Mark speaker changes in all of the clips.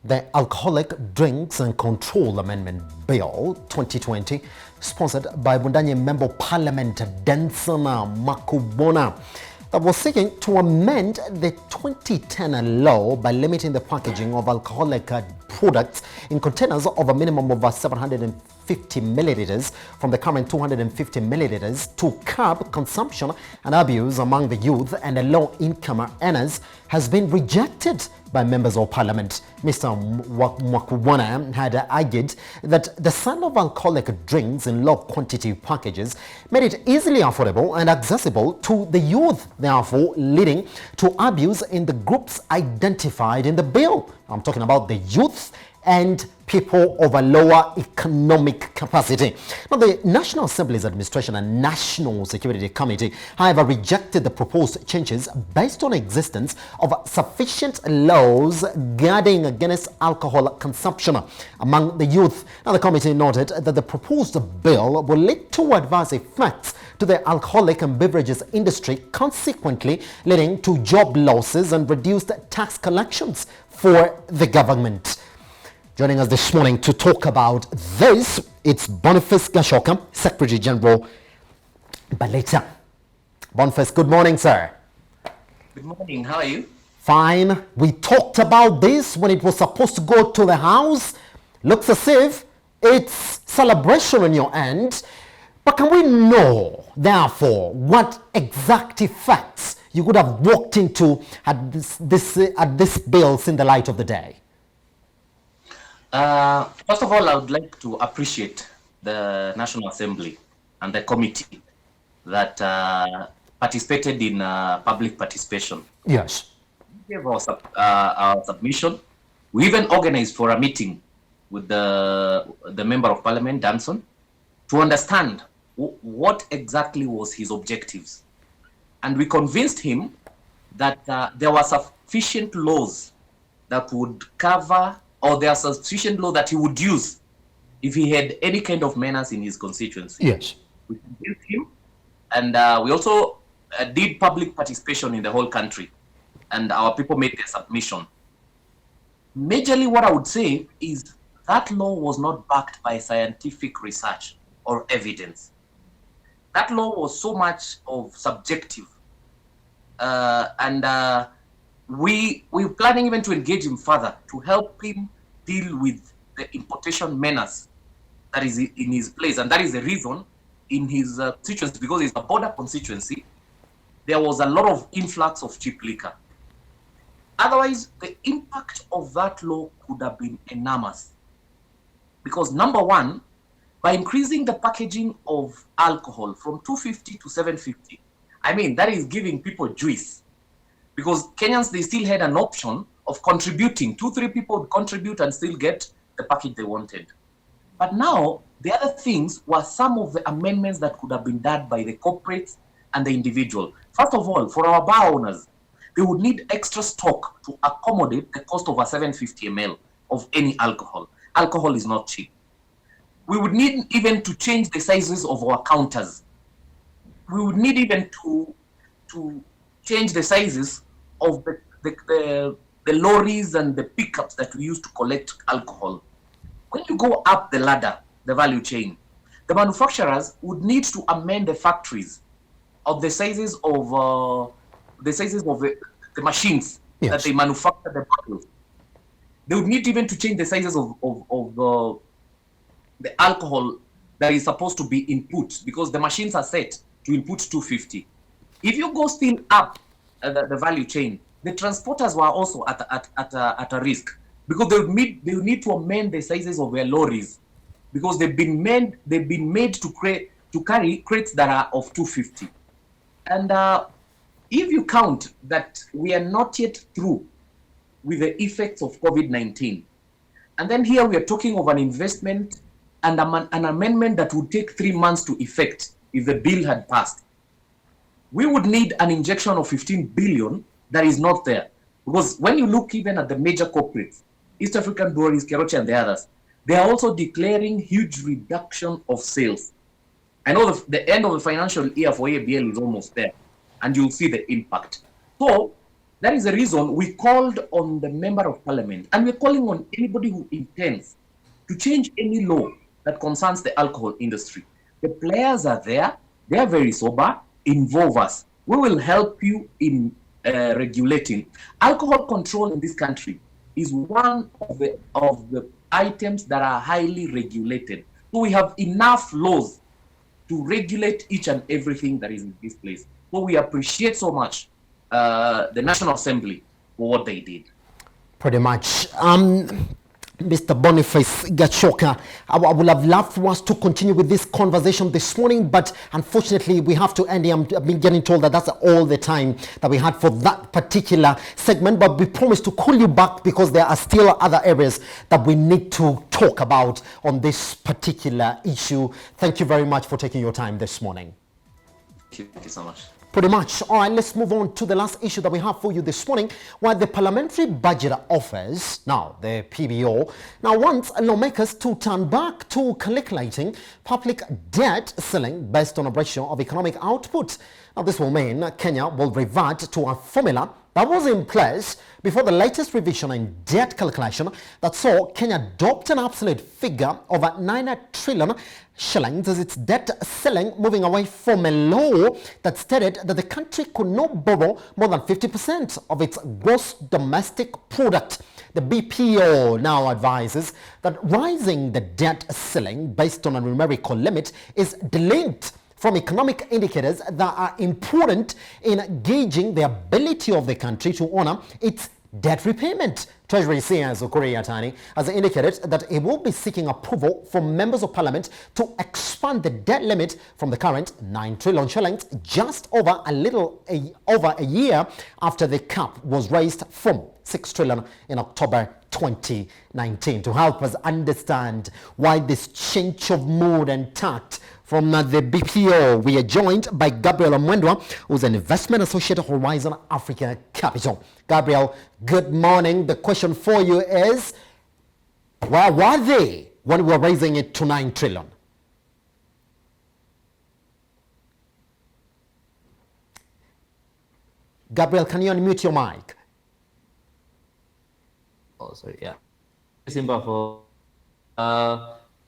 Speaker 1: The Alcoholic Drinks and Control Amendment Bill 2020, sponsored by Bundanye Member of Parliament Densana Makubona, that was seeking to amend the 2010 law by limiting the packaging of alcoholic products in containers of a minimum of 750 milliliters from the current 250 milliliters to curb consumption and abuse among the youth and the low-income earners has been rejected by members of parliament. Mr. Mwakubwana had argued that the sale of alcoholic drinks in low quantity packages made it easily affordable and accessible to the youth, therefore leading to abuse in the groups identified in the bill. I'm talking about the youth and people of a lower economic capacity. Now, the National Assembly's Administration and National Security Committee, however, rejected the proposed changes based on existence of sufficient laws guarding against alcohol consumption among the youth. Now, the committee noted that the proposed bill will lead to adverse effects to the alcoholic and beverages industry, consequently leading to job losses and reduced tax collections for the government. Joining us this morning to talk about this, it's Boniface Gashoka, Secretary General Baleta. Boniface, good morning, sir.
Speaker 2: Good morning, how are you?
Speaker 1: Fine. We talked about this when it was supposed to go to the House. Looks as if it's celebration on your end. But can we know, therefore, what exact effects you could have walked into at this bill in the light of the day?
Speaker 2: First of all, I would like to appreciate the National Assembly and the committee that participated in public participation.
Speaker 1: Yes.
Speaker 2: We gave our submission. We even organized for a meeting with the Member of Parliament, Danson, to understand what exactly was his objectives. And we convinced him that there were sufficient laws that would cover, or there are sufficient law that he would use if he had any kind of menace in his constituency.
Speaker 1: Yes.
Speaker 2: We convinced him, and we also did public participation in the whole country, and our people made their submission. Majorly, what I would say is that law was not backed by scientific research or evidence. That law was so much of subjective, and we're planning even to engage him further to help him deal with the importation menace that is in his place. And that is the reason in his constituency, because it's a border constituency, there was a lot of influx of cheap liquor. Otherwise, the impact of that law could have been enormous. Because number one, by increasing the packaging of alcohol from 250 to 750, I mean, that is giving people juice. Because Kenyans, they still had an option of contributing. 2-3 people would contribute and still get the package they wanted. But now, the other things were some of the amendments that could have been done by the corporates and the individual. First of all, for our bar owners, they would need extra stock to accommodate the cost of a 750 ml of any alcohol. Alcohol is not cheap. We would need even to change the sizes of our counters. We would need even to change the sizes of the lorries and the pickups that we use to collect alcohol. When you go up the ladder, the value chain, the manufacturers would need to amend the factories of the sizes of the machines that they manufacture the bottles. They would need even to change the sizes of the alcohol that is supposed to be input, because the machines are set to input 250. If you go still up the value chain, the transporters were also at a risk, because they would need to amend the sizes of their lorries, because they've been made to carry crates that are of 250. And if you count that we are not yet through with the effects of COVID-19, and then here we are talking of an investment and an amendment that would take 3 months to effect if the bill had passed, we would need an injection of 15 billion that is not there. Because when you look even at the major corporates, East African Breweries, Keroche and the others, they are also declaring huge reduction of sales. I know the end of the financial year for ABL is almost there, and you'll see the impact. So That is the reason we called on the member of parliament, and we're calling on anybody who intends to change any law that concerns the alcohol industry. The players are there, they are very sober, involve us. We will help you in regulating. Alcohol control in this country is one of the items that are highly regulated. So we have enough laws to regulate each and everything that is in this place. So we appreciate so much the National Assembly for what they did.
Speaker 1: Pretty much. Mr. Boniface Gachoka, I would have loved for us to continue with this conversation this morning, but unfortunately we have to end here. I've been getting told that that's all the time that we had for that particular segment, but we promise to call you back because there are still other areas that we need to talk about on this particular issue. Thank you very much for taking your time this morning.
Speaker 2: Thank you so much.
Speaker 1: Pretty much. All right, let's move on to the last issue that we have for you this morning, where the Parliamentary Budget Office, now the PBO, now wants lawmakers to turn back to calculating public debt ceiling based on a ratio of economic output. Now, this will mean Kenya will revert to a formula that was in place before the latest revision in debt calculation that saw Kenya adopt an absolute figure of 9 trillion shillings as its debt ceiling, moving away from a law that stated that the country could not borrow more than 50% of its gross domestic product. The BPO now advises that rising the debt ceiling based on a numerical limit is delinked from economic indicators that are important in gauging the ability of the country to honor its debt repayment. Treasury CS Okuri Yatani has indicated that it will be seeking approval from members of parliament to expand the debt limit from the current 9 trillion shillings just over a year after the cap was raised from 6 trillion in October 2019. To help us understand why this change of mood and tact from the BPO, we are joined by Gabriel Amwendwa, who's an investment associate at Horizon Africa Capital. Gabriel, good morning. The question for you is, where were they when we were raising it to 9 trillion? Gabriel, can you unmute your mic?
Speaker 3: Oh, sorry, yeah. Simba for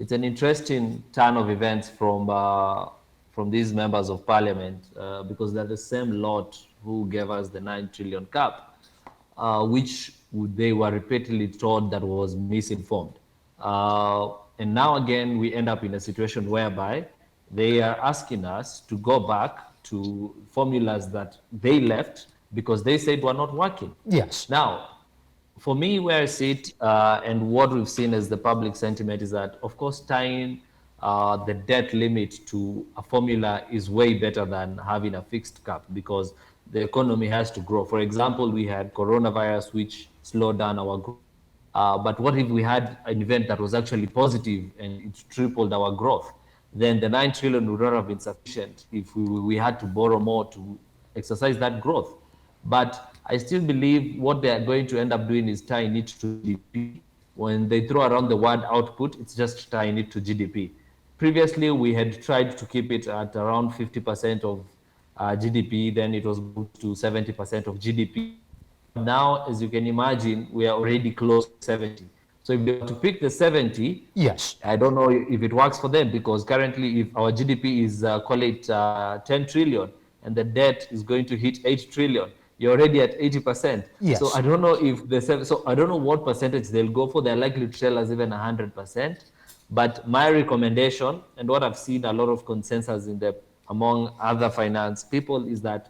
Speaker 3: it's an interesting turn of events from these members of parliament because they're the same lot who gave us the 9 trillion cap, which they were repeatedly told that was misinformed. And now again, we end up in a situation whereby they are asking us to go back to formulas that they left because they said were not working.
Speaker 1: Yes.
Speaker 3: Now, for me, where I sit and what we've seen as the public sentiment is that, of course, tying the debt limit to a formula is way better than having a fixed cap because the economy has to grow. For example, we had coronavirus, which slowed down our growth. But what if we had an event that was actually positive and it tripled our growth? Then the 9 trillion would not have been sufficient if we had to borrow more to exercise that growth. But I still believe what they are going to end up doing is tying it to GDP. When they throw around the word output, it's just tying it to GDP. Previously, we had tried to keep it at around 50% of GDP, then it was moved to 70% of GDP. Now, as you can imagine, we are already close to 70. So if they were to pick the 70,
Speaker 1: yes,
Speaker 3: I don't know if it works for them because currently if our GDP is, call it 10 trillion and the debt is going to hit 8 trillion, you're already at 80%.
Speaker 1: Yes.
Speaker 3: So I don't know if I don't know what percentage they'll go for. They're likely to tell us even 100%. But my recommendation and what I've seen a lot of consensus among other finance people is that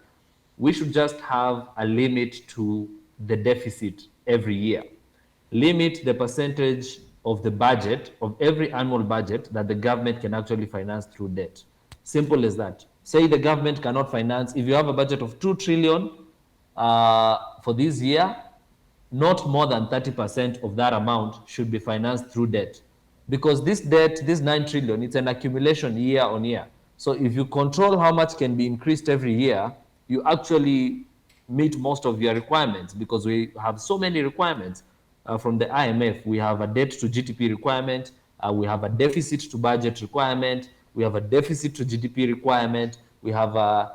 Speaker 3: we should just have a limit to the deficit every year. Limit the percentage of the budget, of every annual budget that the government can actually finance through debt. Simple as that. Say the government cannot finance, if you have a budget of 2 trillion for this year, not more than 30% of that amount should be financed through debt. Because this debt, this 9 trillion, it's an accumulation year on year. So if you control how much can be increased every year, you actually meet most of your requirements because we have so many requirements from the IMF. We have a debt to GDP requirement, we have a deficit to budget requirement, we have a deficit to GDP requirement, we have a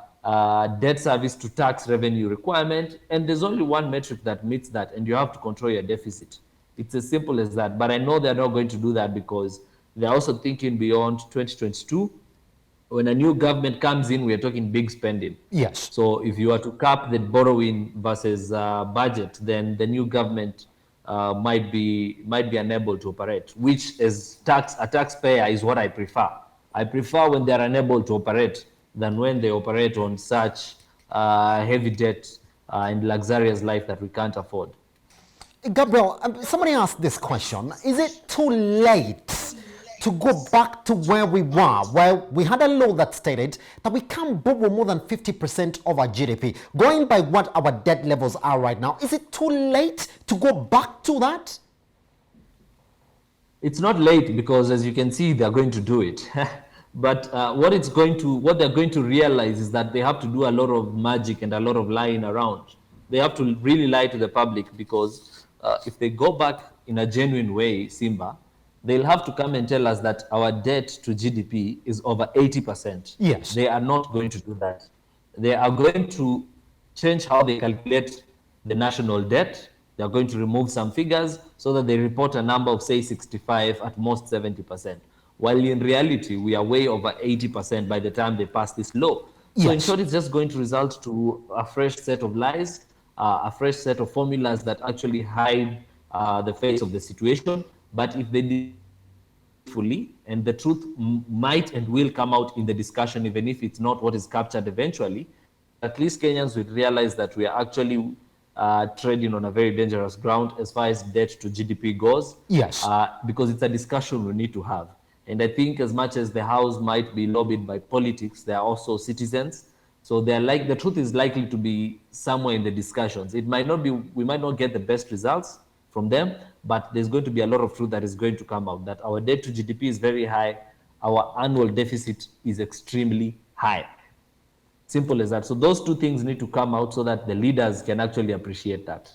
Speaker 3: debt service to tax revenue requirement, and there's only one metric that meets that, and you have to control your deficit. It's as simple as that. But I know they're not going to do that because they're also thinking beyond 2022. When a new government comes in, we are talking big spending.
Speaker 1: Yes.
Speaker 3: So if you are to cap the borrowing versus budget, then the new government might be unable to operate, which as a taxpayer is what I prefer. I prefer when they are unable to operate than when they operate on such heavy debt and luxurious life that we can't afford.
Speaker 1: Gabriel, somebody asked this question. Is it too late to go back to where we were, where we had a law that stated that we can't borrow more than 50% of our GDP? Going by what our debt levels are right now, is it too late to go back to that?
Speaker 3: It's not late because, as you can see, they're going to do it. But what they're going to realize is that they have to do a lot of magic and a lot of lying around. They have to really lie to the public because if they go back in a genuine way, Simba, they'll have to come and tell us that our debt to GDP is over 80%.
Speaker 1: Yes.
Speaker 3: They are not going to do that. They are going to change how they calculate the national debt. They are going to remove some figures so that they report a number of, say, 65, at most 70%. While in reality, we are way over 80% by the time they pass this law. So in
Speaker 1: Yes.
Speaker 3: short, it's just going to result to a fresh set of lies, a fresh set of formulas that actually hide the face of the situation. But if they did fully, and the truth might and will come out in the discussion, even if it's not what is captured eventually, at least Kenyans will realize that we are actually trading on a very dangerous ground as far as debt to GDP goes.
Speaker 1: Yes.
Speaker 3: Because it's a discussion we need to have. And I think as much as the House might be lobbied by politics, they are also citizens. So they're like, the truth is likely to be somewhere in the discussions. It might not be, we might not get the best results from them, but there's going to be a lot of truth that is going to come out, that our debt to GDP is very high, our annual deficit is extremely high. Simple as that. So those two things need to come out so that the leaders can actually appreciate that.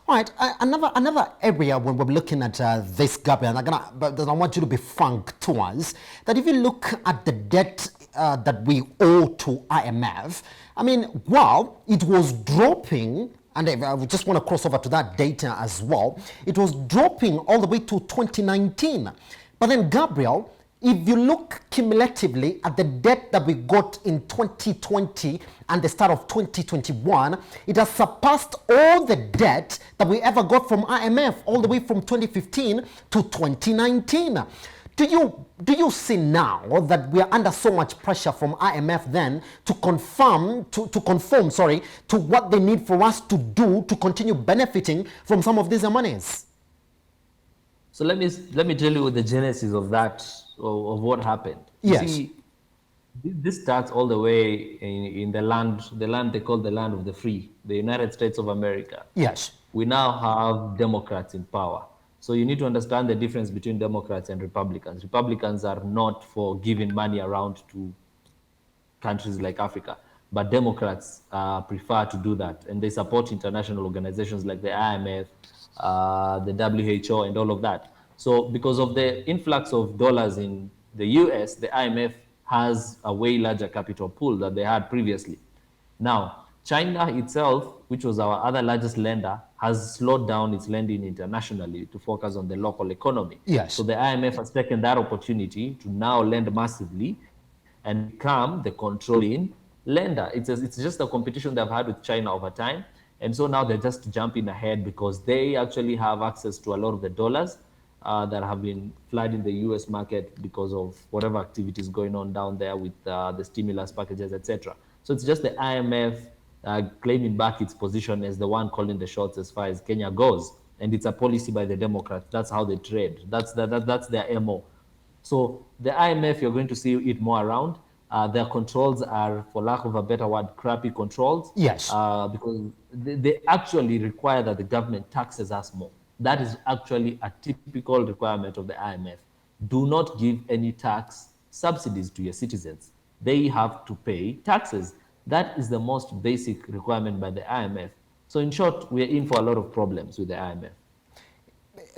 Speaker 1: All right, another area when we're looking at this, Gabriel, but I want you to be frank to us, that if you look at the debt that we owe to IMF, I mean, while it was dropping, and I just want to cross over to that data as well, it was dropping all the way to 2019. But then, Gabriel, if you look cumulatively at the debt that we got in 2020 and the start of 2021, it has surpassed all the debt that we ever got from IMF all the way from 2015 to 2019. Do you see now that we are under so much pressure from IMF then to conform to what they need for us to do to continue benefiting from some of these monies?
Speaker 3: So let me tell you the genesis of that, of what happened.
Speaker 1: Yes.
Speaker 3: You see, this starts all the way in the land they call the land of the free, the United States of America.
Speaker 1: Yes.
Speaker 3: We now have Democrats in power. So you need to understand the difference between Democrats and Republicans. Republicans are not for giving money around to countries like Africa, but Democrats prefer to do that, and they support international organizations like the IMF, the WHO, and all of that. So because of the influx of dollars in the US, the IMF has a way larger capital pool than they had previously. Now, China itself, which was our other largest lender, has slowed down its lending internationally to focus on the local economy.
Speaker 1: Yes.
Speaker 3: So the IMF has taken that opportunity to now lend massively and become the controlling lender. It's just a competition they've had with China over time. And so now they're just jumping ahead because they actually have access to a lot of the dollars that have been flooding the US market because of whatever activities going on down there with the stimulus packages, etc. So it's just the IMF claiming back its position as the one calling the shots as far as Kenya goes. And it's a policy by the Democrats. That's how they trade. That's their MO. So the IMF, you're going to see it more around. Their controls are, for lack of a better word, crappy controls.
Speaker 1: Yes.
Speaker 3: Because they actually require that the government taxes us more. That is actually a typical requirement of the IMF. Do not give any tax subsidies to your citizens. They have to pay taxes. That is the most basic requirement by the IMF. So in short, we are in for a lot of problems with the IMF.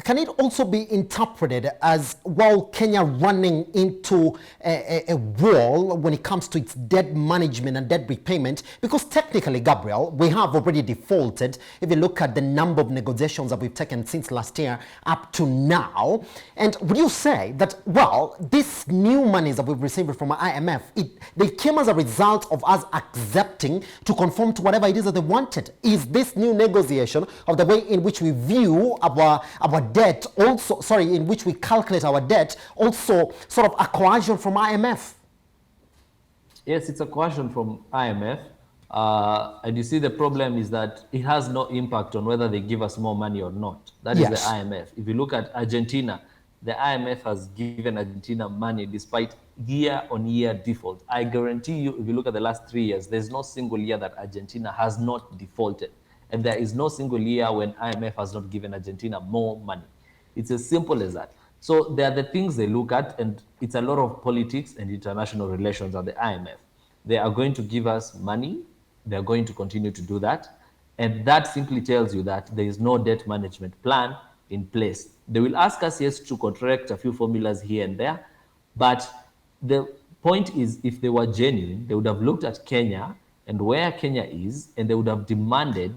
Speaker 1: can it also be interpreted as, well, Kenya running into a wall when it comes to its debt management and debt repayment? Because technically, Gabriel, we have already defaulted. If you look at the number of negotiations that we've taken since last year up to now, and would you say that, well, these new monies that we've received from IMF, they came as a result of us accepting to conform to whatever it is that they wanted? Is this new negotiation of the way in which we view our debt also, in which we calculate our debt, also sort of a coercion from IMF?
Speaker 3: Yes, it's a coercion from IMF. And you see, the problem is that it has no impact on whether they give us more money or not. That is the IMF. If you look at Argentina, the IMF has given Argentina money despite year-on-year default. I guarantee you, if you look at the last 3 years, there's no single year that Argentina has not defaulted. And there is no single year when IMF has not given Argentina more money. It's as simple as that. So there are the things they look at, and it's a lot of politics and international relations at the IMF. They are going to give us money. They're going to continue to do that. And that simply tells you that there is no debt management plan in place. They will ask us, yes, to correct a few formulas here and there. But the point is, if they were genuine, they would have looked at Kenya and where Kenya is, and they would have demanded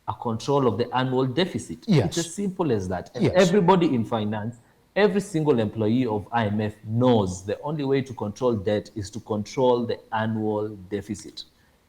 Speaker 3: a control of the annual deficit.
Speaker 1: Yes.
Speaker 3: It's as simple as that. And
Speaker 1: yes.
Speaker 3: Everybody in finance, every single employee of IMF knows the only way to control debt is to control the annual deficit.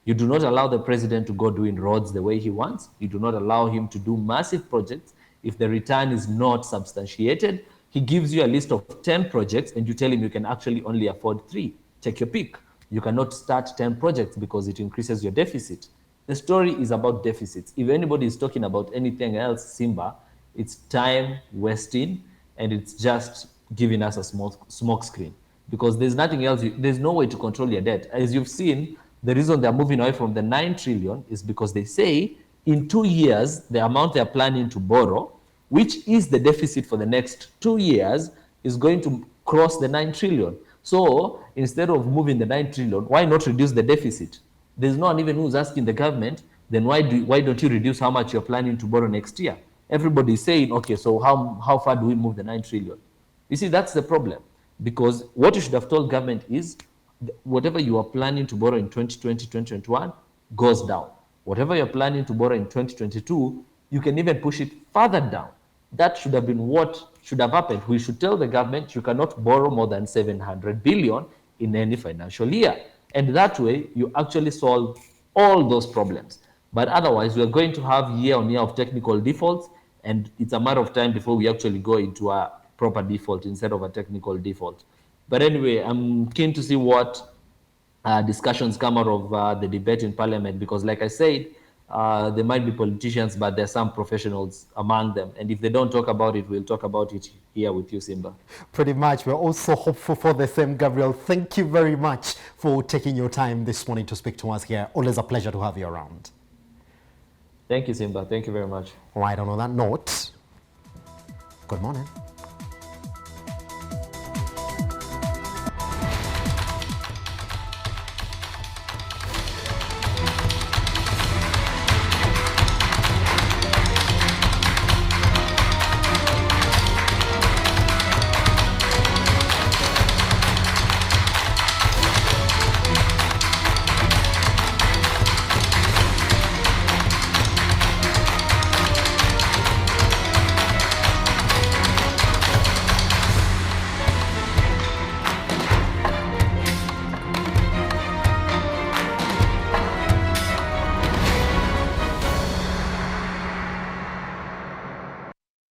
Speaker 3: You do not allow the president to go doing roads the way he wants. You do not allow him to do massive projects. If the return is not substantiated, he gives you a list of 10 projects and you tell him you can actually only afford 3. Take your pick. You cannot start 10 projects because it increases your deficit. The story is about deficits. If anybody is talking about anything else, Simba, it's time wasting, and it's just giving us a smoke screen, because there's nothing else. There's no way to control your debt. As you've seen, the reason they're moving away from the 9 trillion is because they say in 2 years, the amount they're planning to borrow, which is the deficit for the next 2 years, is going to cross the 9 trillion. So instead of moving the 9 trillion, why not reduce the deficit? There's no one even who's asking the government, then why don't you reduce how much you're planning to borrow next year? Everybody's saying, okay, so how far do we move the 9 trillion? You see, that's the problem. Because what you should have told government is, whatever you are planning to borrow in 2020, 2021 goes down. Whatever you're planning to borrow in 2022, you can even push it further down. That should have been what should have happened. We should tell the government you cannot borrow more than 700 billion in any financial year. And that way, you actually solve all those problems. But otherwise, we are going to have year-on-year of technical defaults, and it's a matter of time before we actually go into a proper default instead of a technical default. But anyway, I'm keen to see what discussions come out of the debate in Parliament, because like I said, there might be politicians, but there's some professionals among them. And if they don't talk about it, we'll talk about it here with you, Simba.
Speaker 1: Pretty much. We're also hopeful for the same, Gabriel. Thank you very much for taking your time this morning to speak to us here. Always a pleasure to have you around.
Speaker 3: Thank you, Simba. Thank you very much.
Speaker 1: Right on that note, good morning.